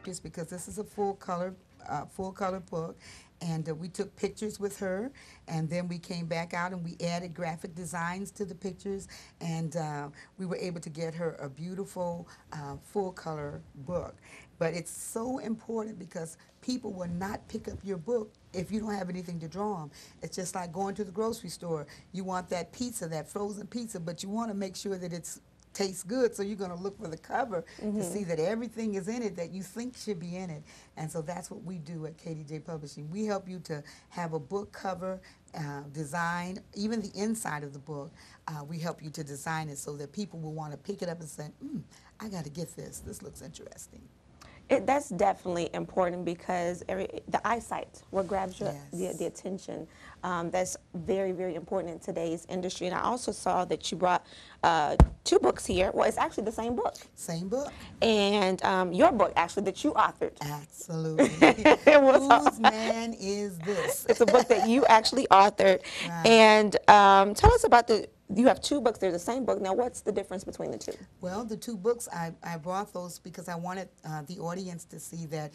pictures because this is a full color book, and we took pictures with her, and then we came back out and we added graphic designs to the pictures, and we were able to get her a beautiful full color book. But it's so important because people will not pick up your book if you don't have anything to draw them. It's just like going to the grocery store. You want that pizza, that frozen pizza, but you want to make sure that it's tastes good, so you're going to look for the cover to see that everything is in it that you think should be in it. And so that's what we do at KDJ Publishing. We help you to have a book cover design, even the inside of the book. We help you to design it so that people will want to pick it up and say, I got to get this. This looks interesting. That's definitely important because the eyesight, what grabs your, Yes. the attention, that's very, very important in today's industry. And I also saw that you brought 2 books here. Well, it's actually the same book. Same book. And your book, actually, that you authored. Absolutely. It was Whose man is this? It's a book that you actually authored. Right. And tell us about you have 2 books. They're the same book. Now, what's the difference between the 2? Well, the 2 books, I brought those because I wanted the audience to see that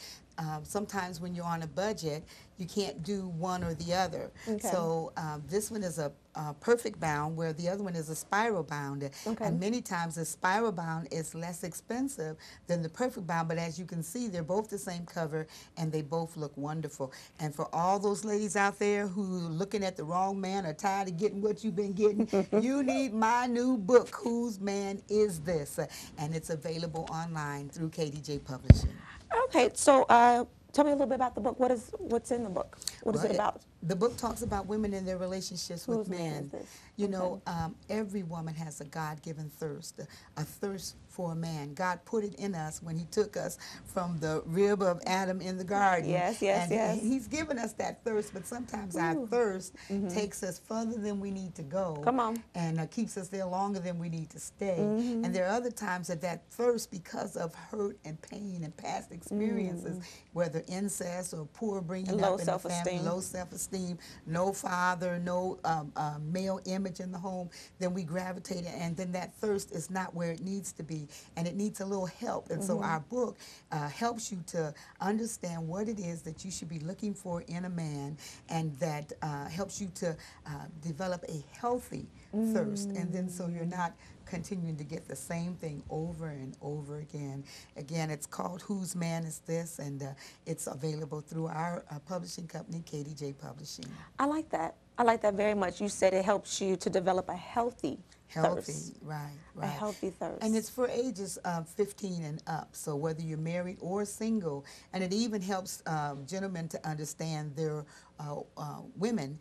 sometimes when you're on a budget, you can't do one or the other. Okay. So this one is a perfect bound, where the other one is a spiral bound. Okay. And many times the spiral bound is less expensive than the perfect bound, but as you can see, they're both the same cover and they both look wonderful. And for all those ladies out there who are looking at the wrong man or tired of getting what you've been getting, you need my new book, Whose Man Is This? And it's available online through KDJ Publishing. Okay, so tell me a little bit about the book. What's in the book? What is it about? The book talks about women and their relationships with Whose man men. is this? You know, every woman has a God-given thirst, a thirst for a man. God put it in us when he took us from the rib of Adam in the garden. Yes, yes, and yes. He's given us that thirst, but sometimes our thirst takes us further than we need to go. Come on. And keeps us there longer than we need to stay. And there are other times that thirst, because of hurt and pain and past experiences, whether incest or poor bringing And low up in the family, self-esteem. low self-esteem, no father, no male image in the home, then we gravitate, and then that thirst is not where it needs to be, and it needs a little help. And so our book helps you to understand what it is that you should be looking for in a man, and that helps you to develop a healthy thirst, and then so you're not continuing to get the same thing over and over again. Again, it's called Whose Man Is This? And it's available through our publishing company, KDJ Publishing. I like that. I like that very much. You said it helps you to develop a healthy thirst. Right. A healthy thirst. And it's for ages 15 and up, so whether you're married or single, and it even helps gentlemen to understand their women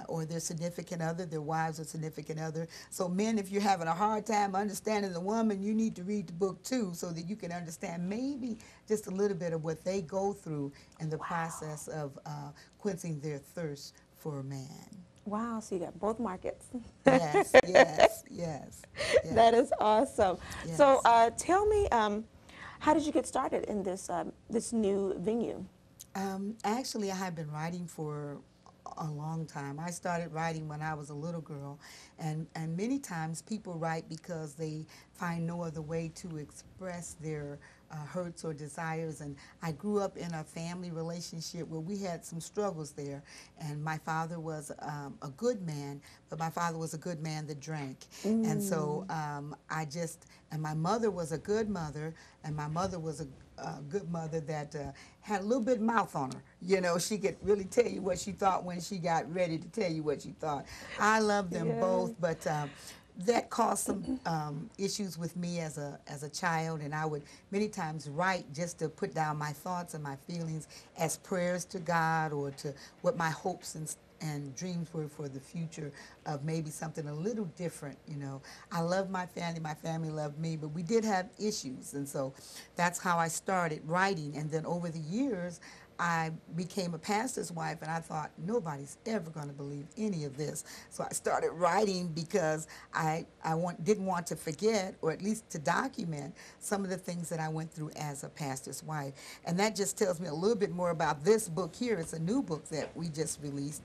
or their significant other, their wives or significant other. So men, if you're having a hard time understanding the woman, you need to read the book too, so that you can understand maybe just a little bit of what they go through in the process of quenching their thirst for a man. Wow, so you got both markets. Yes. That is awesome. Yes. So tell me, how did you get started in this this new venue? Actually, I have been writing for a long time. I started writing when I was a little girl, and many times people write because they find no other way to express their hurts or desires. And I grew up in a family relationship where we had some struggles there, and my father was a good man, but my father was a good man that drank. And so and my mother was a good mother, and my mother was a good mother that had a little bit of mouth on her. You know, she could really tell you what she thought when she got ready to tell you what she thought. I love them both, but that caused some issues with me as a child, and I would many times write just to put down my thoughts and my feelings as prayers to God, or to what my hopes and dreams were for the future of maybe something a little different. You know, I love my family loved me, but we did have issues, and so that's how I started writing. And then over the years, I became a pastor's wife, and I thought, nobody's ever going to believe any of this. So I started writing because I didn't want to forget, or at least to document, some of the things that I went through as a pastor's wife. And that just tells me a little bit more about this book here. It's a new book that we just released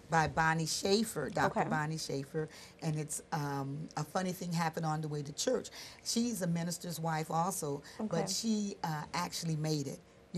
by Bonnie Schaefer, Dr. Bonnie Schaefer. And it's A Funny Thing Happened on the Way to Church. She's a minister's wife also, but she actually made it.